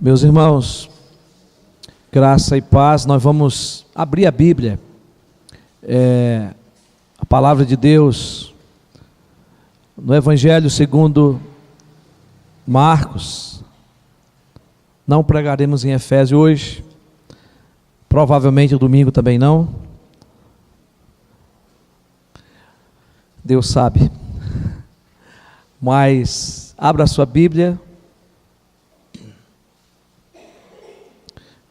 Meus irmãos, graça e paz, nós vamos abrir a Bíblia, a palavra de Deus, no Evangelho segundo Marcos. Não pregaremos em Efésios hoje, provavelmente o domingo também não. Deus sabe. Mas abra a sua Bíblia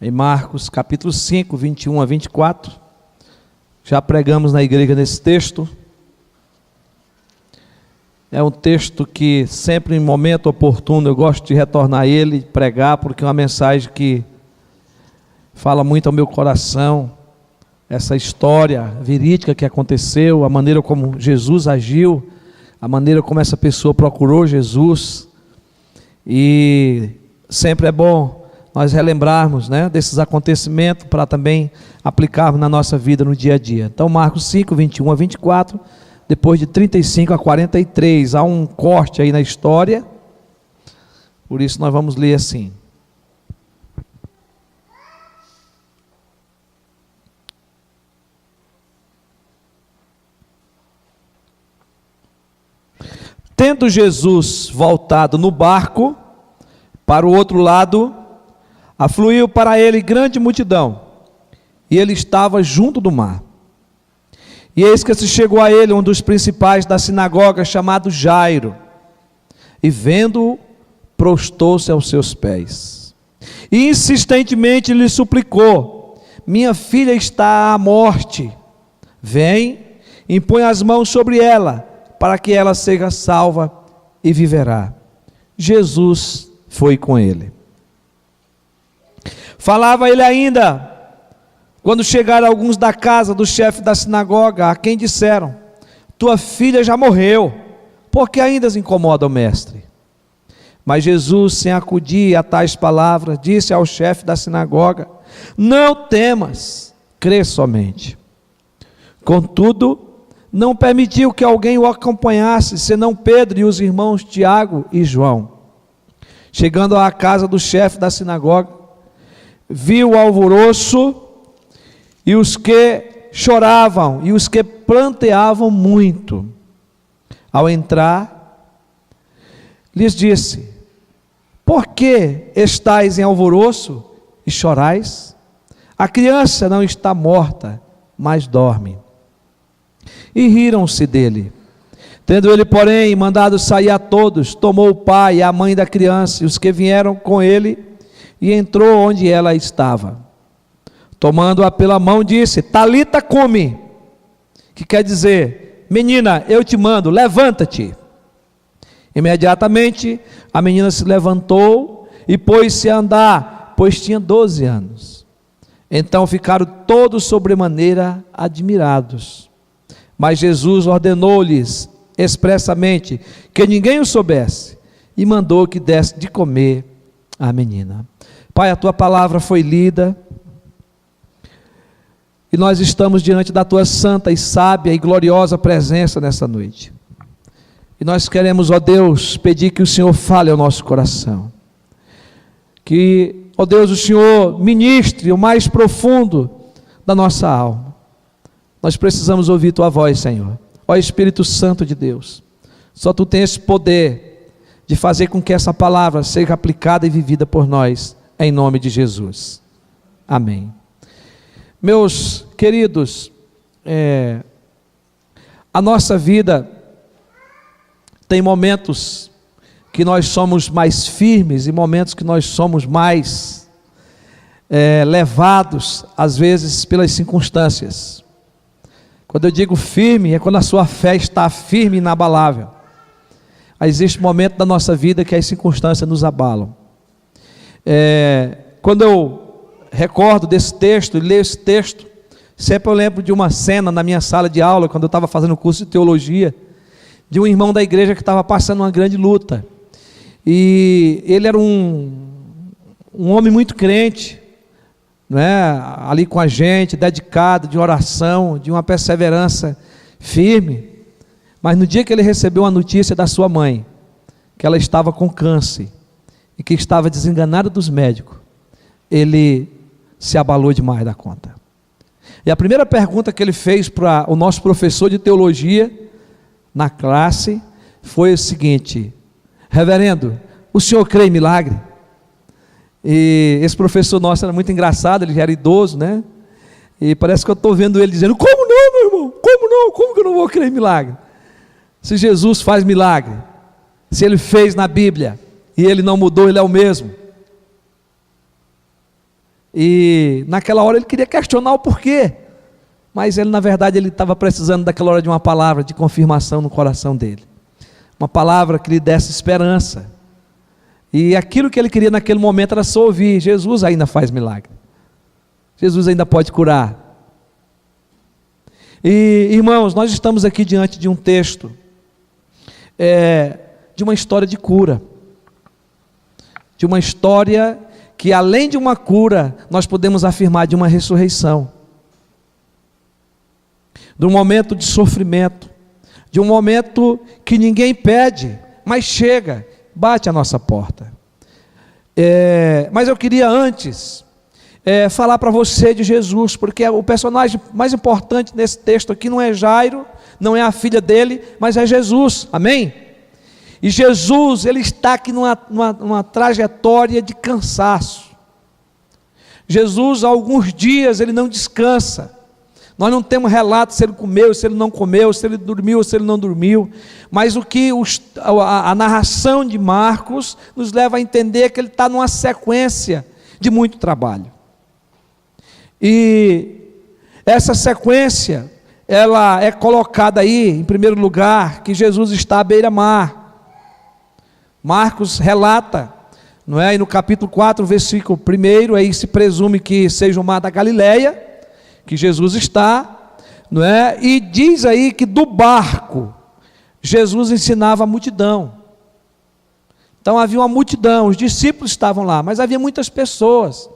em Marcos capítulo 5, 21 a 24. Já pregamos na igreja nesse texto. É um texto que sempre em momento oportuno eu gosto de retornar a ele, pregar, porque é uma mensagem que fala muito ao meu coração. Essa história verídica que aconteceu, a maneira como Jesus agiu, a maneira como essa pessoa procurou Jesus. E sempre é bom nós relembrarmos, desses acontecimentos para também aplicarmos na nossa vida no dia a dia. Então Marcos 5, 21 a 24, depois de 35 a 43, há um corte aí na história, por isso nós vamos ler assim. Tendo Jesus voltado no barco para o outro lado, afluiu para ele grande multidão, e ele estava junto do mar. E eis que se chegou a ele um dos principais da sinagoga, chamado Jairo, e vendo-o, prostou-se aos seus pés, e insistentemente lhe suplicou: minha filha está à morte, vem, impõe as mãos sobre ela, para que ela seja salva e viverá. Jesus foi com ele. Falava ele ainda, quando chegaram alguns da casa do chefe da sinagoga, a quem disseram: tua filha já morreu, por que ainda as incomoda o mestre? Mas Jesus, sem acudir a tais palavras, disse ao chefe da sinagoga: não temas, crê somente. Contudo, não permitiu que alguém o acompanhasse, senão Pedro e os irmãos Tiago e João. Chegando à casa do chefe da sinagoga, viu o alvoroço e os que choravam e os que pranteavam muito. Ao entrar, lhes disse: por que estáis em alvoroço e chorais? A criança não está morta, mas dorme. E riram-se dele. Tendo ele, porém, mandado sair a todos, tomou o pai e a mãe da criança e os que vieram com ele, e entrou onde ela estava. Tomando-a pela mão, disse: Talita cumi, que quer dizer: menina, eu te mando, levanta-te. Imediatamente a menina se levantou e pôs-se a andar, pois tinha 12 anos. Então ficaram todos sobremaneira admirados. Mas Jesus ordenou-lhes expressamente que ninguém o soubesse, e mandou que desse de comer à menina. Pai, a tua palavra foi lida, e nós estamos diante da tua santa e sábia e gloriosa presença nessa noite. E nós queremos, ó Deus, pedir que o Senhor fale ao nosso coração, que, ó Deus, o Senhor ministre o mais profundo da nossa alma. Nós precisamos ouvir tua voz, Senhor. Ó Espírito Santo de Deus, só tu tens esse poder de fazer com que essa palavra seja aplicada e vivida por nós, em nome de Jesus. Amém. Meus queridos, a nossa vida tem momentos que nós somos mais firmes e momentos que nós somos mais levados, às vezes, pelas circunstâncias. Quando eu digo firme, é quando a sua fé está firme e inabalável. Aí existe um momento da nossa vida que as circunstâncias nos abalam. Quando eu recordo desse texto e leio esse texto, sempre eu lembro de uma cena na minha sala de aula, quando eu estava fazendo o curso de teologia, de um irmão da igreja que estava passando uma grande luta. E ele era um homem muito crente, ali com a gente, dedicado, de oração, de uma perseverança firme. Mas no dia que ele recebeu a notícia da sua mãe, que ela estava com câncer, e que estava desenganado dos médicos, ele se abalou demais da conta. E a primeira pergunta que ele fez para o nosso professor de teologia na classe foi o seguinte: reverendo, o senhor crê em milagre? E esse professor nosso era muito engraçado, ele já era idoso, né? E parece que eu estou vendo ele dizendo: como não, meu irmão? Como não? Como que eu não vou crer em milagre? Se Jesus faz milagre, se ele fez na Bíblia e ele não mudou, ele é o mesmo. E naquela hora ele queria questionar o porquê, mas ele, na verdade, ele estava precisando daquela hora de uma palavra de confirmação no coração dele, uma palavra que lhe desse esperança. E aquilo que ele queria naquele momento era só ouvir: Jesus ainda faz milagre, Jesus ainda pode curar. E irmãos, nós estamos aqui diante de um texto de uma história de cura, de uma história que, além de uma cura, nós podemos afirmar de uma ressurreição, de um momento de sofrimento, de um momento que ninguém pede, mas chega, bate a nossa porta. Mas eu queria antes falar para você de Jesus, porque o personagem mais importante nesse texto aqui não é Jairo, não é a filha dele, mas é Jesus, amém? E Jesus, ele está aqui numa trajetória de cansaço. Jesus, há alguns dias, ele não descansa. Nós não temos relato se ele comeu, se ele não comeu, se ele dormiu, se ele não dormiu. Mas o que a narração de Marcos nos leva a entender é que ele está numa sequência de muito trabalho. E essa sequência, ela é colocada aí, em primeiro lugar, que Jesus está à beira-mar. Marcos relata, não é? E no capítulo 4, versículo 1, aí se presume que seja o mar da Galileia, que Jesus está, não é? E diz aí que do barco, Jesus ensinava a multidão. Então havia uma multidão, os discípulos estavam lá, mas havia muitas pessoas,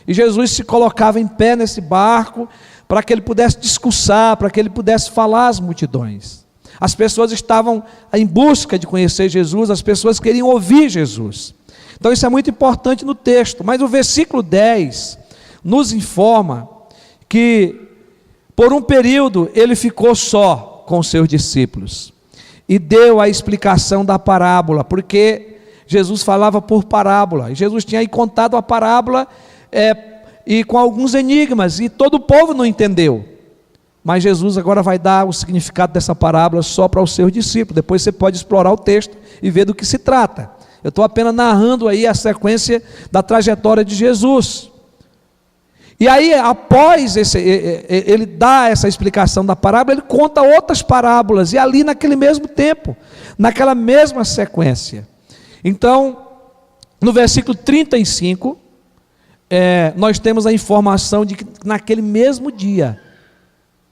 e Jesus se colocava em pé nesse barco, para que ele pudesse discursar, para que ele pudesse falar às multidões. As pessoas estavam em busca de conhecer Jesus, as pessoas queriam ouvir Jesus. Então isso é muito importante no texto, mas o versículo 10 nos informa que por um período ele ficou só com os seus discípulos, e deu a explicação da parábola, porque Jesus falava por parábola, e Jesus tinha aí contado a parábola, e com alguns enigmas, e todo o povo não entendeu. Mas Jesus agora vai dar o significado dessa parábola só para os seus discípulos. Depois você pode explorar o texto e ver do que se trata. Eu estou apenas narrando aí a sequência da trajetória de Jesus. E aí, após ele dar essa explicação da parábola, ele conta outras parábolas, e ali naquele mesmo tempo, naquela mesma sequência. Então, no versículo 35, nós temos a informação de que naquele mesmo dia,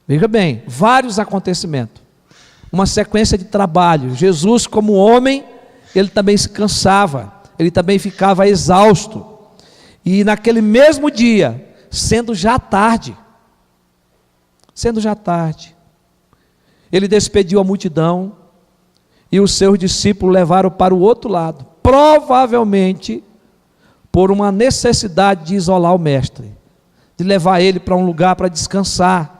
veja bem, vários acontecimentos, uma sequência de trabalho. Jesus, como homem, ele também se cansava, ele também ficava exausto, e naquele mesmo dia, sendo já tarde, ele despediu a multidão, e os seus discípulos levaram para o outro lado, provavelmente por uma necessidade de isolar o mestre, de levar ele para um lugar para descansar,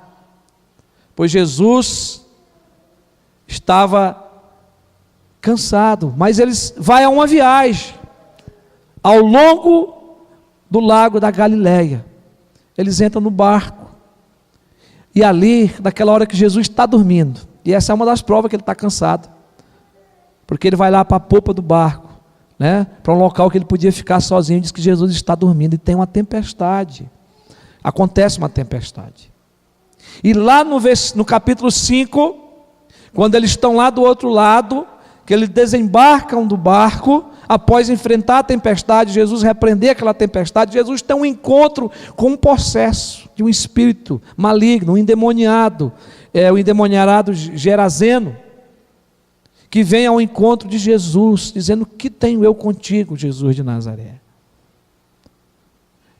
pois Jesus estava cansado. Mas eles vão a uma viagem ao longo do lago da Galileia. Eles entram no barco, e ali, naquela hora que Jesus está dormindo, e essa é uma das provas que ele está cansado, porque ele vai lá para a popa do barco, né, para um local que ele podia ficar sozinho. Diz que Jesus está dormindo, e tem uma tempestade, acontece uma tempestade, e lá no capítulo 5, quando eles estão lá do outro lado, que eles desembarcam do barco, após enfrentar a tempestade, Jesus repreender aquela tempestade, Jesus tem um encontro com um possesso de um espírito maligno, um endemoniado, o endemoniado Gerazeno, que vem ao encontro de Jesus, dizendo: que tenho eu contigo, Jesus de Nazaré?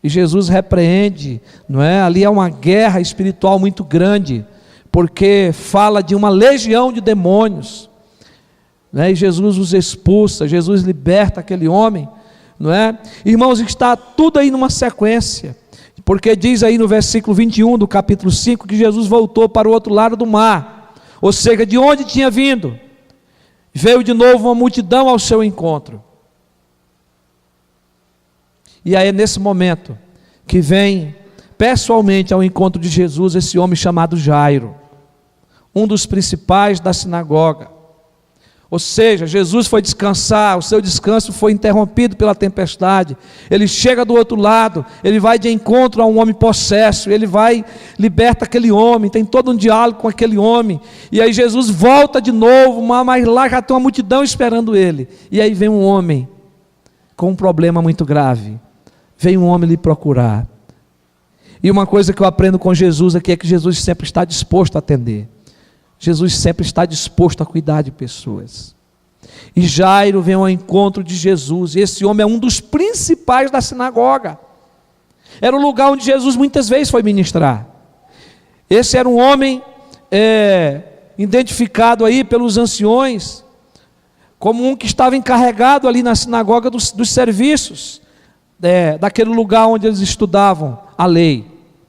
E Jesus repreende, não é? Ali é uma guerra espiritual muito grande, porque fala de uma legião de demônios, né? E Jesus os expulsa, Jesus liberta aquele homem, não é? Irmãos, está tudo aí numa sequência, porque diz aí no versículo 21 do capítulo 5 que Jesus voltou para o outro lado do mar, ou seja, de onde tinha vindo, veio de novo uma multidão ao seu encontro. E aí é nesse momento que vem pessoalmente ao encontro de Jesus esse homem chamado Jairo, um dos principais da sinagoga. Ou seja, Jesus foi descansar, o seu descanso foi interrompido pela tempestade. Ele chega do outro lado, ele vai de encontro a um homem possesso, ele vai, liberta aquele homem, tem todo um diálogo com aquele homem. E aí Jesus volta de novo, mas lá já tem uma multidão esperando ele. E aí vem um homem com um problema muito grave. Vem um homem lhe procurar. E uma coisa que eu aprendo com Jesus aqui é que Jesus sempre está disposto a atender. Jesus sempre está disposto a cuidar de pessoas. E Jairo vem ao encontro de Jesus, e esse homem é um dos principais da sinagoga. Era o lugar onde Jesus muitas vezes foi ministrar. Esse era um homem identificado aí pelos anciões, como um que estava encarregado ali na sinagoga dos serviços, daquele lugar onde eles estudavam a lei,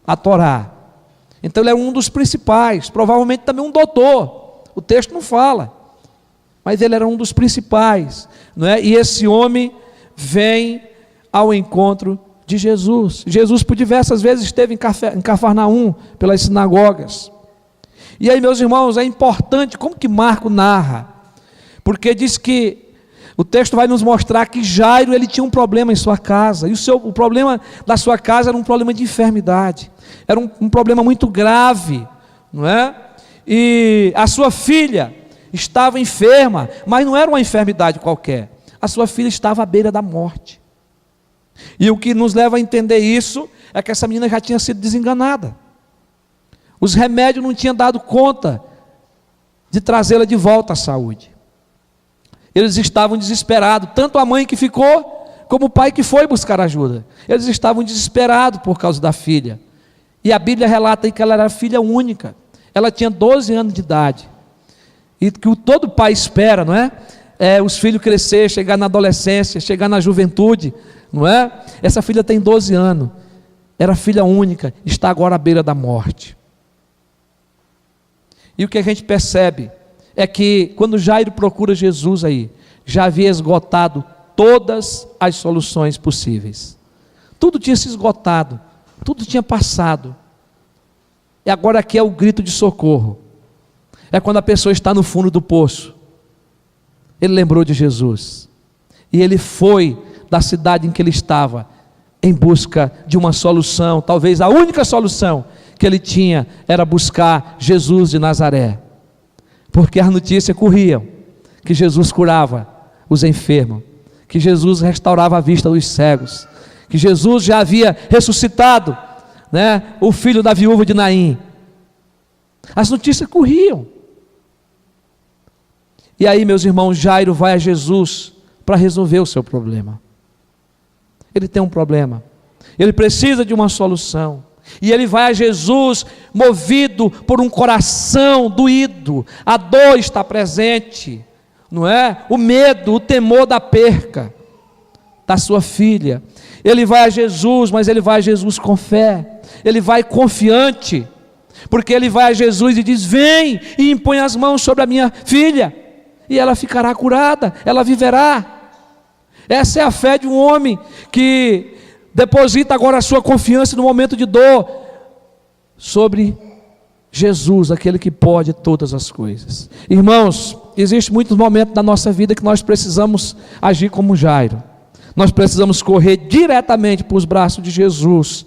a Torá. Então ele é um dos principais, provavelmente também um doutor, o texto não fala, mas ele era um dos principais, não é? E esse homem vem ao encontro de Jesus. Jesus por diversas vezes esteve em Cafarnaum, pelas sinagogas. E aí, meus irmãos, é importante como que Marco narra, porque diz que o texto vai nos mostrar que Jairo, ele tinha um problema em sua casa, e o problema da sua casa era um problema de enfermidade, era um problema muito grave, não é? E a sua filha estava enferma, mas não era uma enfermidade qualquer, a sua filha estava à beira da morte, e o que nos leva a entender isso, é que essa menina já tinha sido desenganada, os remédios não tinham dado conta de trazê-la de volta à saúde. Eles estavam desesperados, tanto a mãe que ficou, como o pai que foi buscar ajuda. Eles estavam desesperados por causa da filha. E a Bíblia relata aí que ela era filha única. Ela tinha 12 anos de idade. E que todo pai espera, não é? Os filhos crescer, chegar na adolescência, chegar na juventude, não é? Essa filha tem 12 anos. Era filha única, está agora à beira da morte. E o que a gente percebe é que quando Jairo procura Jesus aí, já havia esgotado todas as soluções possíveis. Tudo tinha se esgotado, tudo tinha passado. E agora aqui é o grito de socorro. É quando a pessoa está no fundo do poço. Ele lembrou de Jesus. E ele foi da cidade em que ele estava, em busca de uma solução, talvez a única solução que ele tinha era buscar Jesus de Nazaré. Porque as notícias corriam que Jesus curava os enfermos, que Jesus restaurava a vista dos cegos, que Jesus já havia ressuscitado, né, o filho da viúva de Naim. As notícias corriam. E aí, meus irmãos, Jairo vai a Jesus para resolver o seu problema. Ele tem um problema, ele precisa de uma solução. E ele vai a Jesus movido por um coração doído, a dor está presente, não é? O medo, o temor da perca da sua filha. Ele vai a Jesus, mas ele vai a Jesus com fé, ele vai confiante, porque ele vai a Jesus e diz: vem e impõe as mãos sobre a minha filha, e ela ficará curada, ela viverá. Essa é a fé de um homem que deposita agora a sua confiança no momento de dor sobre Jesus, aquele que pode todas as coisas. Irmãos, existem muitos momentos da nossa vida que nós precisamos agir como Jairo. Nós precisamos correr diretamente para os braços de Jesus,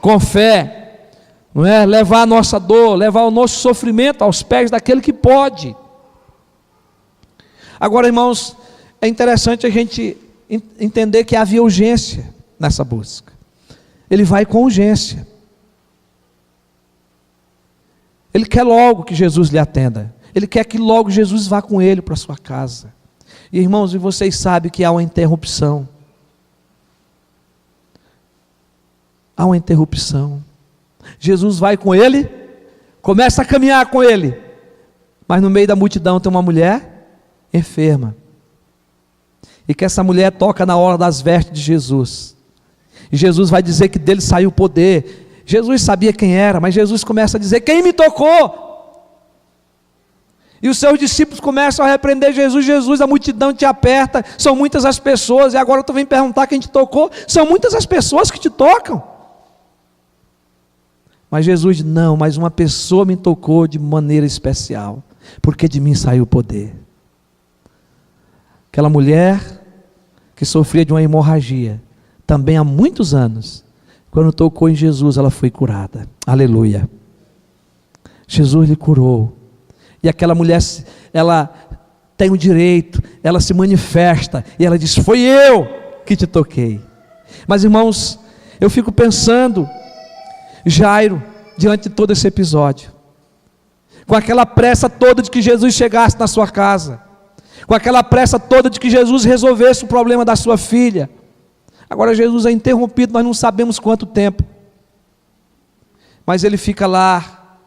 com fé, não é? Levar a nossa dor, levar o nosso sofrimento aos pés daquele que pode. Agora, irmãos, é interessante a gente entender que havia urgência nessa busca. Ele vai com urgência. Ele quer logo que Jesus lhe atenda. Ele quer que logo Jesus vá com ele para a sua casa. E irmãos, e vocês sabem que há uma interrupção. Há uma interrupção. Jesus vai com ele, começa a caminhar com ele, mas no meio da multidão tem uma mulher enferma. e que essa mulher toca na hora das vestes de Jesus, e Jesus vai dizer que dele saiu o poder. Jesus sabia quem era, mas Jesus começa a dizer: quem me tocou? E os seus discípulos começam a repreender Jesus: Jesus, a multidão te aperta, são muitas as pessoas, e agora tu vem perguntar quem te tocou? São muitas as pessoas que te tocam. Mas Jesus diz: não, mas uma pessoa me tocou de maneira especial, porque de mim saiu o poder. Aquela mulher que sofria de uma hemorragia, também há muitos anos, quando tocou em Jesus, ela foi curada. Aleluia. Jesus lhe curou. E aquela mulher, ela tem o direito, ela se manifesta, e ela diz: foi eu que te toquei. Mas irmãos, eu fico pensando, Jairo, diante de todo esse episódio, com aquela pressa toda de que Jesus chegasse na sua casa, com aquela pressa toda de que Jesus resolvesse o problema da sua filha. Agora Jesus é interrompido, nós não sabemos quanto tempo, mas ele fica lá,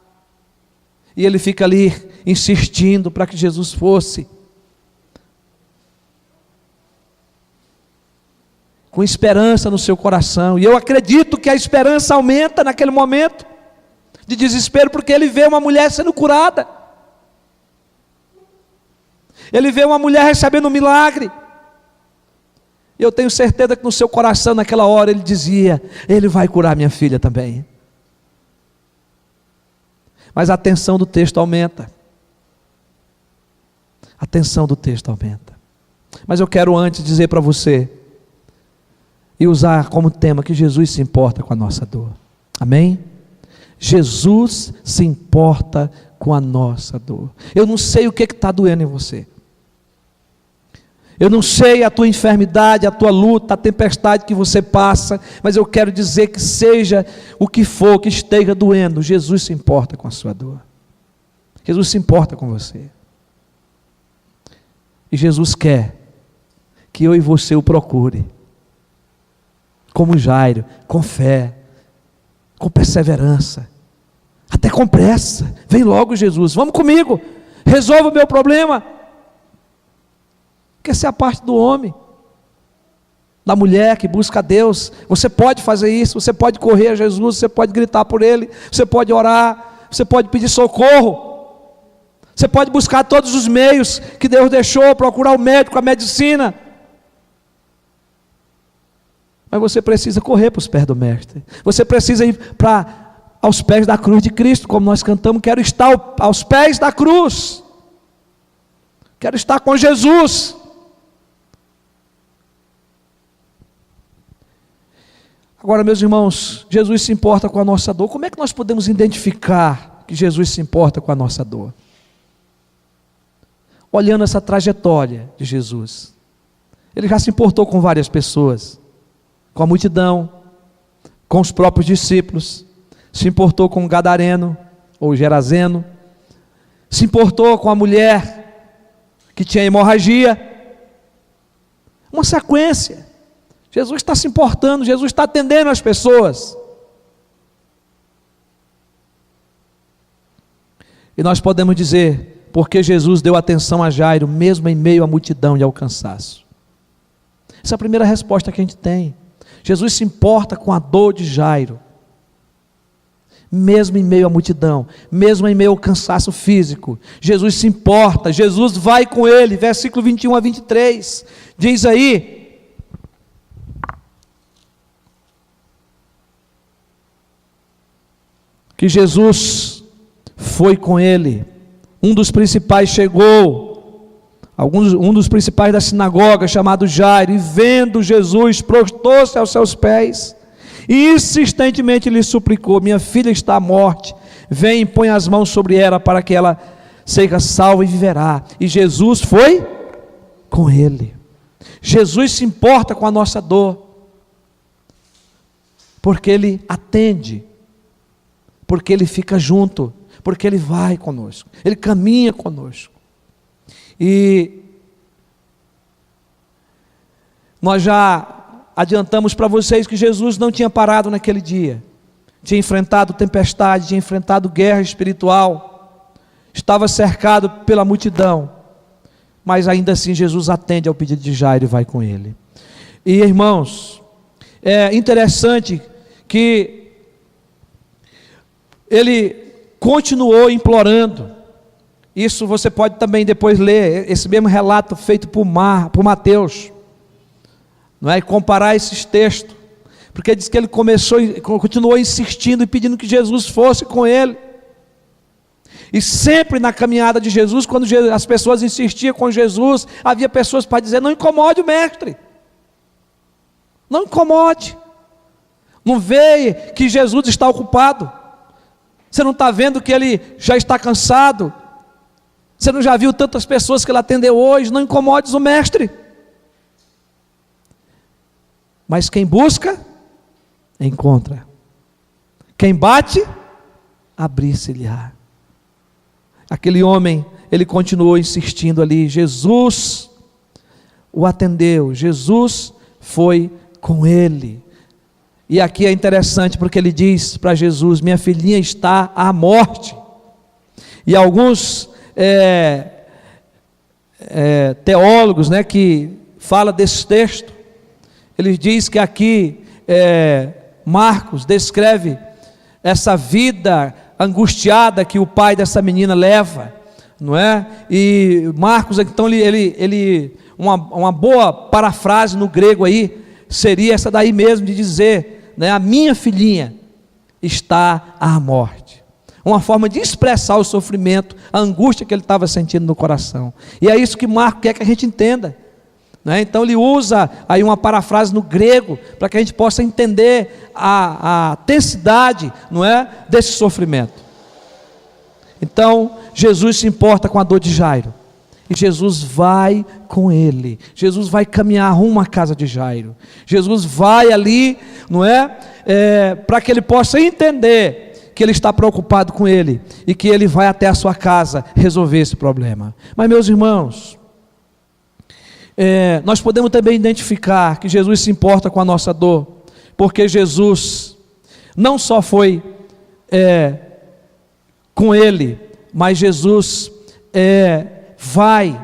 e ele fica ali insistindo para que Jesus fosse, com esperança no seu coração. E eu acredito que a esperança aumenta naquele momento de desespero, porque ele vê uma mulher sendo curada, ele vê uma mulher recebendo um milagre. E eu tenho certeza que no seu coração naquela hora ele dizia: ele vai curar minha filha também. Mas a tensão do texto aumenta. A tensão do texto aumenta. Mas eu quero antes dizer para você, e usar como tema, que Jesus se importa com a nossa dor. Amém? Jesus se importa com a nossa dor. Eu não sei o que está doendo em você. Eu não sei a tua enfermidade, a tua luta, a tempestade que você passa, mas eu quero dizer que seja o que for que esteja doendo, Jesus se importa com a sua dor. Jesus se importa com você. E Jesus quer que eu e você o procure, como Jairo, com fé, com perseverança, até com pressa. Vem logo, Jesus, vamos comigo, resolva o meu problema. Porque essa é a parte do homem, da mulher que busca a Deus. Você pode fazer isso, você pode correr a Jesus, você pode gritar por Ele, você pode orar, você pode pedir socorro, você pode buscar todos os meios que Deus deixou, procurar o médico, a medicina. Mas você precisa correr para os pés do Mestre, você precisa ir aos pés da cruz de Cristo, como nós cantamos: quero estar aos pés da cruz, quero estar com Jesus. Agora, meus irmãos, Jesus se importa com a nossa dor. Como é que nós podemos identificar que Jesus se importa com a nossa dor? Olhando essa trajetória de Jesus, Ele já se importou com várias pessoas, com a multidão, com os próprios discípulos, se importou com o gadareno, ou gerazeno, se importou com a mulher que tinha hemorragia. Uma sequência. Jesus está se importando, Jesus está atendendo as pessoas. E nós podemos dizer, porque Jesus deu atenção a Jairo, mesmo em meio à multidão e ao cansaço. Essa é a primeira resposta que a gente tem. Jesus se importa com a dor de Jairo, mesmo em meio à multidão, mesmo em meio ao cansaço físico. Jesus se importa, Jesus vai com ele. Versículo 21 a 23, diz aí, que Jesus foi com ele. Um dos principais chegou, um dos principais da sinagoga, chamado Jairo, e vendo Jesus, prostou-se aos seus pés, e insistentemente lhe suplicou: minha filha está à morte, vem e põe as mãos sobre ela, para que ela seja salva e viverá. E Jesus foi com ele. Jesus se importa com a nossa dor, porque Ele atende, porque Ele fica junto, porque Ele vai conosco, Ele caminha conosco. E nós já adiantamos para vocês que Jesus não tinha parado naquele dia, tinha enfrentado tempestade, tinha enfrentado guerra espiritual, estava cercado pela multidão, mas ainda assim Jesus atende ao pedido de Jairo e vai com ele. E irmãos, é interessante que ele continuou implorando. Isso você pode também depois ler, esse mesmo relato feito por Mateus, não é? E comparar esses textos, porque diz que ele continuou insistindo e pedindo que Jesus fosse com ele. E sempre na caminhada de Jesus, quando as pessoas insistiam com Jesus, havia pessoas para dizer: não incomode o mestre, não incomode, não vê que Jesus está ocupado, você não está vendo que ele já está cansado, você não já viu tantas pessoas que ele atendeu hoje, não incomodes o mestre. Mas quem busca, encontra, quem bate, abrir-se-lhe-á. Aquele homem, ele continuou insistindo ali, Jesus o atendeu, Jesus foi com ele. E aqui é interessante porque ele diz para Jesus: minha filhinha está à morte. E alguns teólogos, né, que falam desse texto, ele diz que aqui Marcos descreve essa vida angustiada que o pai dessa menina leva, não é? E Marcos, então, uma boa parafrase no grego aí seria essa daí mesmo, de dizer, né, a minha filhinha está à morte. Uma forma de expressar o sofrimento, a angústia que ele estava sentindo no coração. E é isso que Marcos quer que a gente entenda, né? Então ele usa aí uma parafrase no grego, para que a gente possa entender a intensidade, não é, desse sofrimento. Então Jesus se importa com a dor de Jairo, e Jesus vai com ele. Jesus vai caminhar rumo à casa de Jairo. Jesus vai ali, não é, para que ele possa entender que ele está preocupado com ele, e que ele vai até a sua casa resolver esse problema. Mas, meus irmãos, nós podemos também identificar que Jesus se importa com a nossa dor, porque Jesus não só foi com ele, mas Jesus vai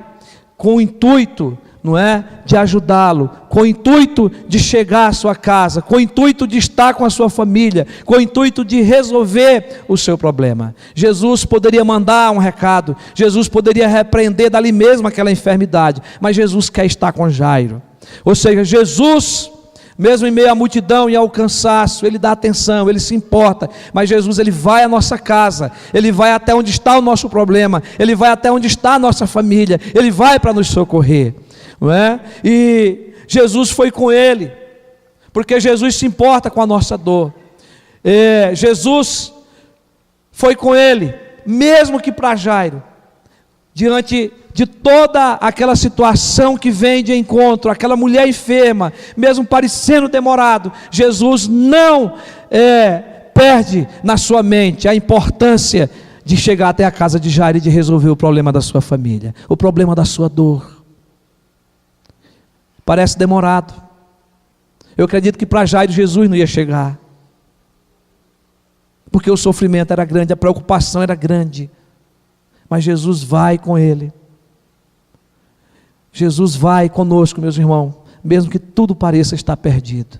com o intuito, não é, de ajudá-lo, com o intuito de chegar à sua casa, com o intuito de estar com a sua família, com o intuito de resolver o seu problema. Jesus poderia mandar um recado, Jesus poderia repreender dali mesmo aquela enfermidade, mas Jesus quer estar com Jairo. Ou seja, Jesus, mesmo em meio à multidão e ao cansaço, ele dá atenção, ele se importa, mas Jesus, ele vai à nossa casa, ele vai até onde está o nosso problema, ele vai até onde está a nossa família, ele vai para nos socorrer, não é? E Jesus foi com ele, porque Jesus se importa com a nossa dor. Jesus foi com ele, mesmo que para Jairo, diante de toda aquela situação que vem de encontro, aquela mulher enferma, mesmo parecendo demorado, Jesus não perde na sua mente a importância de chegar até a casa de Jairo e de resolver o problema da sua família, o problema da sua dor. Parece demorado. Eu acredito que para Jairo Jesus não ia chegar, porque o sofrimento era grande, a preocupação era grande, mas Jesus vai com ele. Jesus vai conosco, meus irmãos, mesmo que tudo pareça estar perdido,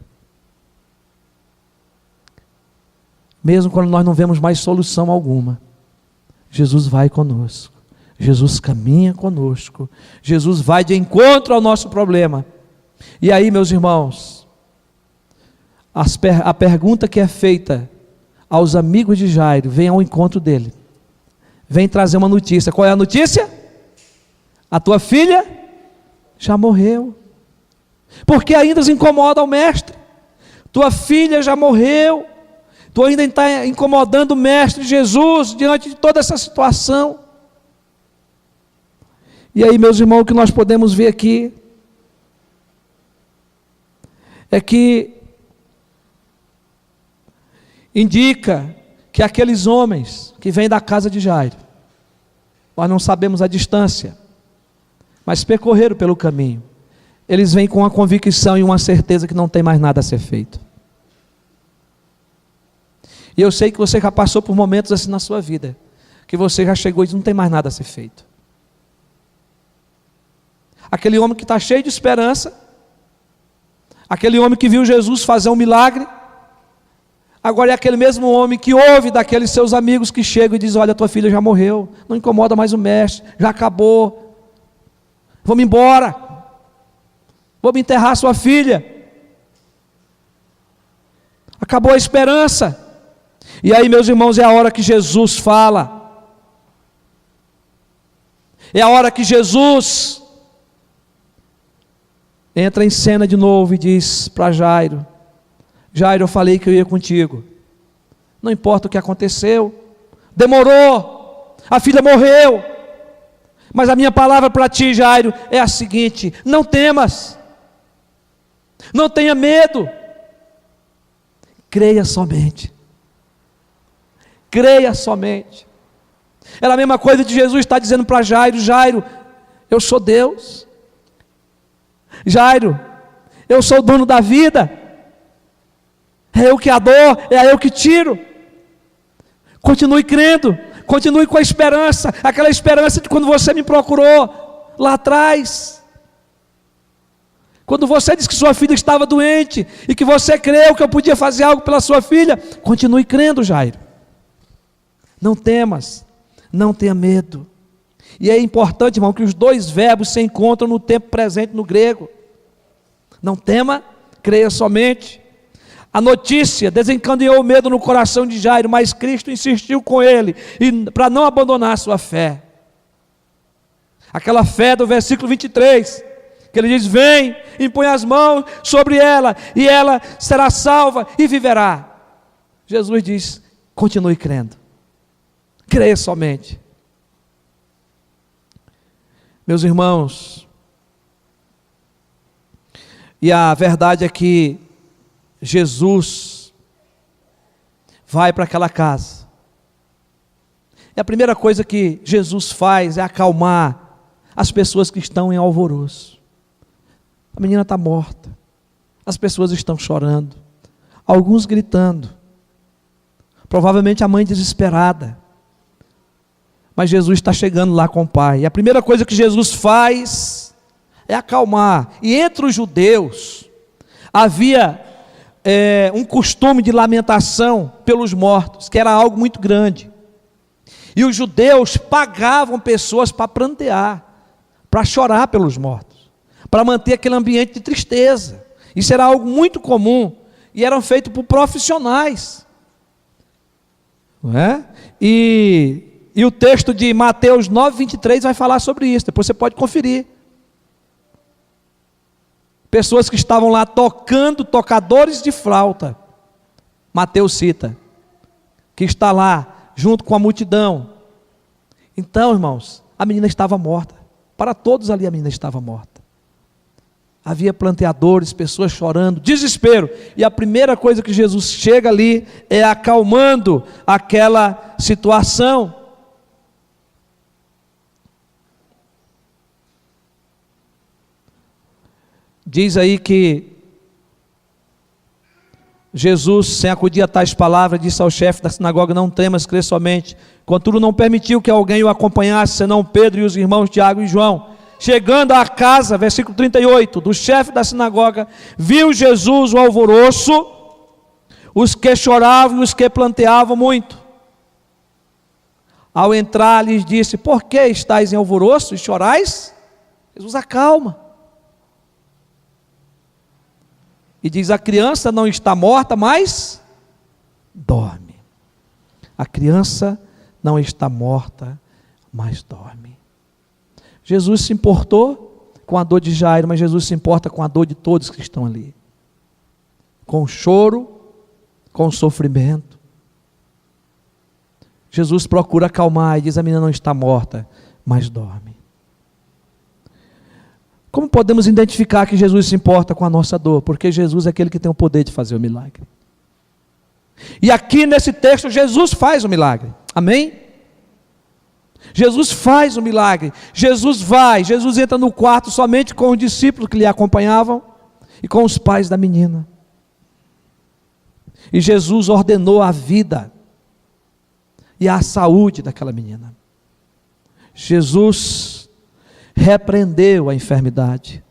mesmo quando nós não vemos mais solução alguma, Jesus vai conosco, Jesus caminha conosco, Jesus vai de encontro ao nosso problema. E aí, meus irmãos, a pergunta que é feita aos amigos de Jairo vem ao encontro dele, vem trazer uma notícia. Qual é a notícia? A tua filha já morreu. Porque ainda se incomoda o mestre. Tua filha já morreu. Tu ainda está incomodando o mestre Jesus diante de toda essa situação. E aí, meus irmãos, o que nós podemos ver aqui é que indica que aqueles homens que vêm da casa de Jairo, nós não sabemos a distância, mas percorreram pelo caminho, eles vêm com uma convicção e uma certeza que não tem mais nada a ser feito. E eu sei que você já passou por momentos assim na sua vida, que você já chegou e disse: não tem mais nada a ser feito. Aquele homem que está cheio de esperança, aquele homem que viu Jesus fazer um milagre, agora é aquele mesmo homem que ouve daqueles seus amigos que chegam e diz: olha, tua filha já morreu, não incomoda mais o mestre, já acabou, vamos embora, vamos enterrar sua filha, acabou a esperança. E aí, meus irmãos, é a hora que Jesus fala, é a hora que Jesus entra em cena de novo e diz para Jairo: Jairo, eu falei que eu ia contigo, não importa o que aconteceu, demorou, a filha morreu, mas a minha palavra para ti, Jairo, é a seguinte: não temas, não tenha medo, creia somente, creia somente. Era a mesma coisa de Jesus estar dizendo para Jairo: Jairo, eu sou Deus, Jairo, eu sou o dono da vida, é eu que a dou, é eu que tiro. Continue crendo, continue com a esperança, aquela esperança de quando você me procurou lá atrás, quando você disse que sua filha estava doente e que você creu que eu podia fazer algo pela sua filha. Continue crendo, Jairo, não temas, não tenha medo. E é importante, irmão, que os dois verbos se encontram no tempo presente no grego. Não tema, creia somente. A notícia desencadeou o medo no coração de Jairo, mas Cristo insistiu com ele para não abandonar a sua fé. Aquela fé do versículo 23, que ele diz: vem, impõe as mãos sobre ela, e ela será salva e viverá. Jesus diz: continue crendo, creia somente. Meus irmãos, e a verdade é que Jesus vai para aquela casa, e a primeira coisa que Jesus faz é acalmar as pessoas que estão em alvoroço. A menina está morta, as pessoas estão chorando, alguns gritando, provavelmente a mãe desesperada, mas Jesus está chegando lá com o pai, e a primeira coisa que Jesus faz é acalmar. E entre os judeus havia um costume de lamentação pelos mortos, que era algo muito grande, e os judeus pagavam pessoas para prantear, para chorar pelos mortos, para manter aquele ambiente de tristeza. Isso era algo muito comum, e eram feitos por profissionais, não é? E o texto de Mateus 9:23 vai falar sobre isso, depois você pode conferir. Pessoas que estavam lá tocando, tocadores de flauta, Mateus cita, que está lá junto com a multidão. Então, irmãos, a menina estava morta, para todos ali a menina estava morta. Havia planteadores, pessoas chorando, desespero, e a primeira coisa que Jesus chega ali é acalmando aquela situação. Diz aí que Jesus, sem acudir a tais palavras, disse ao chefe da sinagoga: não temas, crê somente. Contudo, não permitiu que alguém o acompanhasse, senão Pedro e os irmãos Tiago e João. Chegando à casa, versículo 38, do chefe da sinagoga, viu Jesus o alvoroço, os que choravam e os que planteavam muito. Ao entrar, lhes disse: por que estáis em alvoroço e chorais? Jesus acalma. E diz: a criança não está morta, mas dorme. A criança não está morta, mas dorme. Jesus se importou com a dor de Jairo, mas Jesus se importa com a dor de todos que estão ali, com o choro, com o sofrimento. Jesus procura acalmar e diz: a menina não está morta, mas dorme. Como podemos identificar que Jesus se importa com a nossa dor? Porque Jesus é aquele que tem o poder de fazer o milagre. E aqui nesse texto Jesus faz o milagre, amém? Jesus faz o milagre, Jesus entra no quarto somente com os discípulos que lhe acompanhavam e com os pais da menina. E Jesus ordenou a vida e a saúde daquela menina. Jesus repreendeu a enfermidade.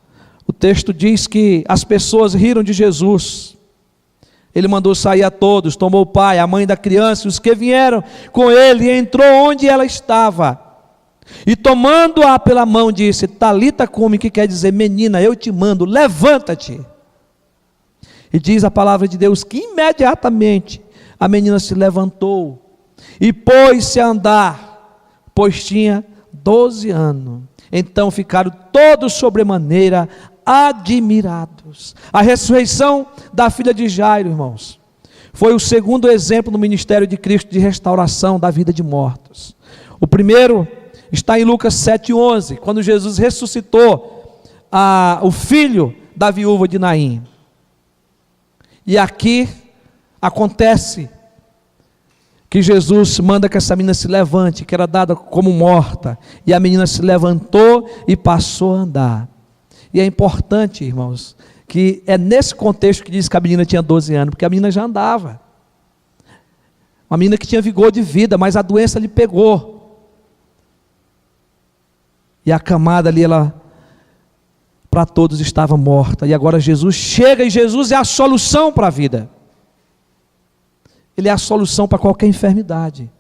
O texto diz que as pessoas riram de Jesus. Ele mandou sair a todos, tomou o pai, a mãe da criança, os que vieram com ele, e entrou onde ela estava. E tomando-a pela mão, disse: Talita cumi, que quer dizer: menina, eu te mando, levanta-te. E diz a palavra de Deus que imediatamente a menina se levantou e pôs-se a andar, pois tinha 12 anos. Então ficaram todos sobremaneira admirados. A ressurreição da filha de Jairo, irmãos, foi o segundo exemplo no ministério de Cristo de restauração da vida de mortos. O primeiro está em Lucas 7,11, quando Jesus ressuscitou o filho da viúva de Naim. E aqui acontece que Jesus manda que essa menina se levante, que era dada como morta, e a menina se levantou e passou a andar. E é importante, irmãos, que é nesse contexto que diz que a menina tinha 12 anos, porque a menina já andava. Uma menina que tinha vigor de vida, mas a doença lhe pegou. E a camada ali, ela, para todos, estava morta. E agora Jesus chega, e Jesus é a solução para a vida. Ele é a solução para qualquer enfermidade.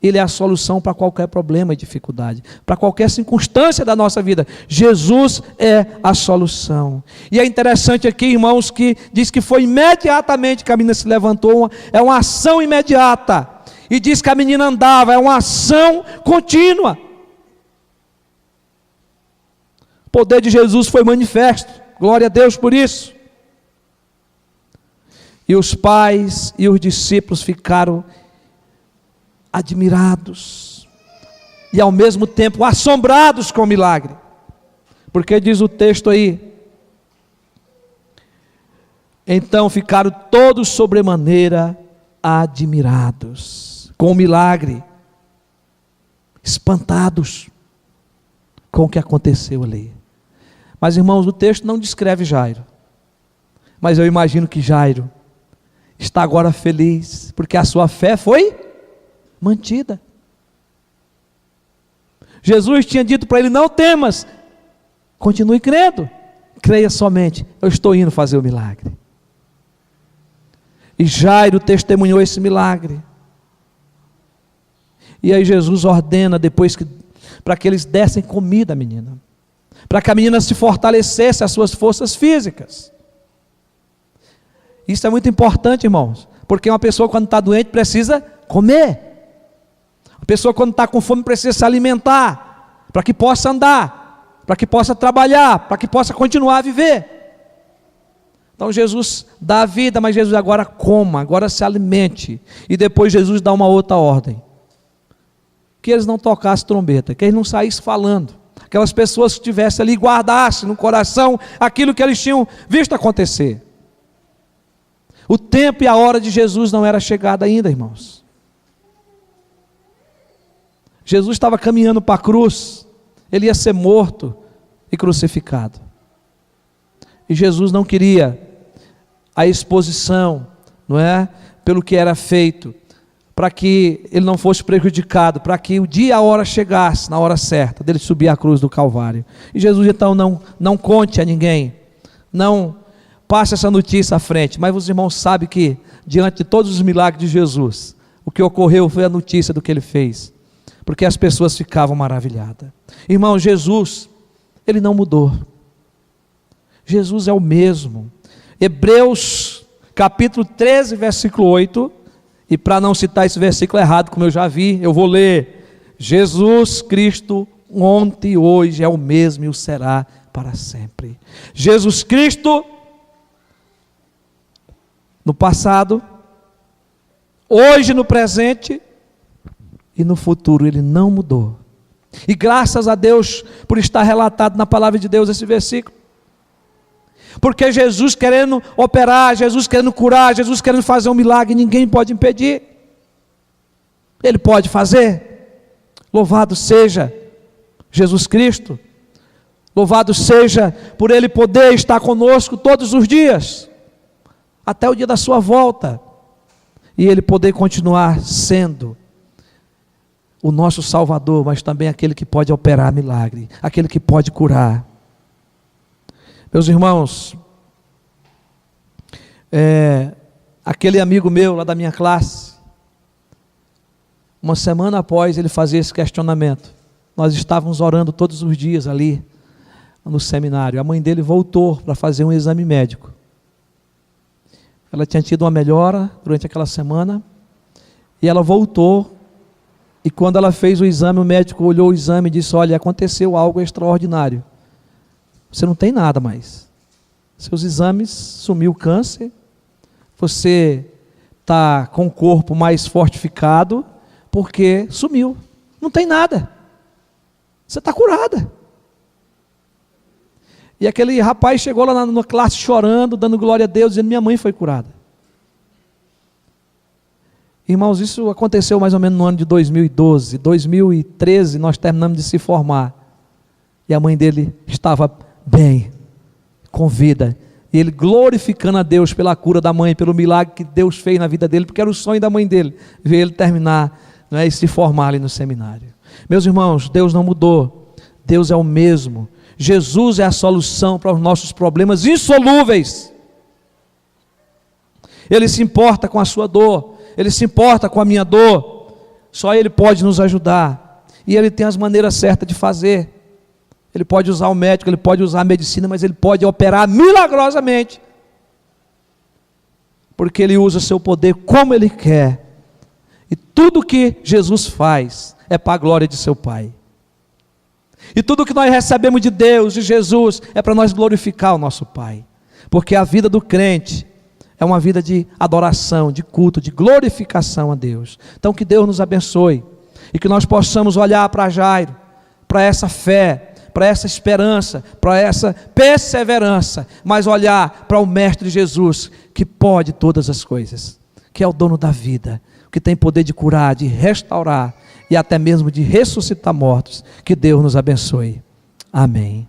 Ele é a solução para qualquer problema e dificuldade, para qualquer circunstância da nossa vida. Jesus é a solução. E é interessante aqui, irmãos, que diz que foi imediatamente que a menina se levantou. É uma ação imediata. E diz que a menina andava, é uma ação contínua. O poder de Jesus foi manifesto. Glória a Deus por isso. E os pais e os discípulos ficaram admirados e ao mesmo tempo assombrados com o milagre, porque diz o texto aí: então ficaram todos sobremaneira admirados com o milagre, espantados com o que aconteceu ali. Mas, irmãos, o texto não descreve Jairo, mas eu imagino que Jairo está agora feliz, porque a sua fé foi mantida. Jesus tinha dito para ele: não temas, continue crendo, creia somente, eu estou indo fazer o milagre. E Jairo testemunhou esse milagre. E aí Jesus ordena depois para que eles dessem comida à menina, para que a menina se fortalecesse as suas forças físicas. Isso é muito importante, irmãos, porque uma pessoa quando está doente precisa comer. A pessoa quando está com fome precisa se alimentar, para que possa andar, para que possa trabalhar, para que possa continuar a viver. Então Jesus dá a vida, mas Jesus agora coma, agora se alimente. E depois Jesus dá uma outra ordem: que eles não tocassem trombeta, que eles não saíssem falando. Aquelas pessoas que estivessem ali guardassem no coração aquilo que eles tinham visto acontecer. O tempo e a hora de Jesus não era chegada ainda, irmãos. Jesus estava caminhando para a cruz, ele ia ser morto e crucificado. E Jesus não queria a exposição, não é? Pelo que era feito, para que ele não fosse prejudicado, para que o dia e a hora chegasse, na hora certa, dele subir a cruz do Calvário. E Jesus então não conte a ninguém, não passe essa notícia à frente, mas os irmãos sabem que, diante de todos os milagres de Jesus, o que ocorreu foi a notícia do que ele fez, porque as pessoas ficavam maravilhadas. Irmão, Jesus, ele não mudou. Jesus é o mesmo. Hebreus capítulo 13, versículo 8, e para não citar esse versículo errado, como eu já vi, eu vou ler: Jesus Cristo ontem e hoje é o mesmo e o será para sempre. Jesus Cristo no passado, hoje no presente e no futuro, ele não mudou. E graças a Deus por estar relatado na palavra de Deus esse versículo, porque Jesus querendo operar, Jesus querendo curar, Jesus querendo fazer um milagre, ninguém pode impedir. Ele pode fazer. Louvado seja Jesus Cristo, louvado seja por ele poder estar conosco todos os dias, até o dia da sua volta, e ele poder continuar sendo o nosso Salvador, mas também aquele que pode operar milagre, aquele que pode curar. Meus irmãos, aquele amigo meu lá da minha classe, uma semana após ele fazer esse questionamento, nós estávamos orando todos os dias ali no seminário. A mãe dele voltou para fazer um exame médico. Ela tinha tido uma melhora durante aquela semana e ela voltou. E quando ela fez o exame, o médico olhou o exame e disse: olha, aconteceu algo extraordinário. Você não tem nada mais. Seus exames, sumiu o câncer. Você está com o corpo mais fortificado, porque sumiu. Não tem nada. Você está curada. E aquele rapaz chegou lá na classe chorando, dando glória a Deus, dizendo: minha mãe foi curada. Irmãos, isso aconteceu mais ou menos no ano de 2012. 2013 nós terminamos de se formar. E a mãe dele estava bem, com vida. E ele glorificando a Deus pela cura da mãe, pelo milagre que Deus fez na vida dele, porque era o sonho da mãe dele, ver ele terminar, não é, e se formar ali no seminário. Meus irmãos, Deus não mudou. Deus é o mesmo. Jesus é a solução para os nossos problemas insolúveis. Ele se importa com a sua dor. Ele se importa com a minha dor. Só Ele pode nos ajudar. E Ele tem as maneiras certas de fazer. Ele pode usar o médico, Ele pode usar a medicina, mas Ele pode operar milagrosamente. Porque Ele usa o seu poder como Ele quer. E tudo que Jesus faz é para a glória de seu Pai. E tudo que nós recebemos de Deus, de Jesus, é para nós glorificar o nosso Pai. Porque a vida do crente é uma vida de adoração, de culto, de glorificação a Deus. Então que Deus nos abençoe e que nós possamos olhar para Jairo, para essa fé, para essa esperança, para essa perseverança, mas olhar para o Mestre Jesus, que pode todas as coisas, que é o dono da vida, que tem poder de curar, de restaurar e até mesmo de ressuscitar mortos. Que Deus nos abençoe. Amém.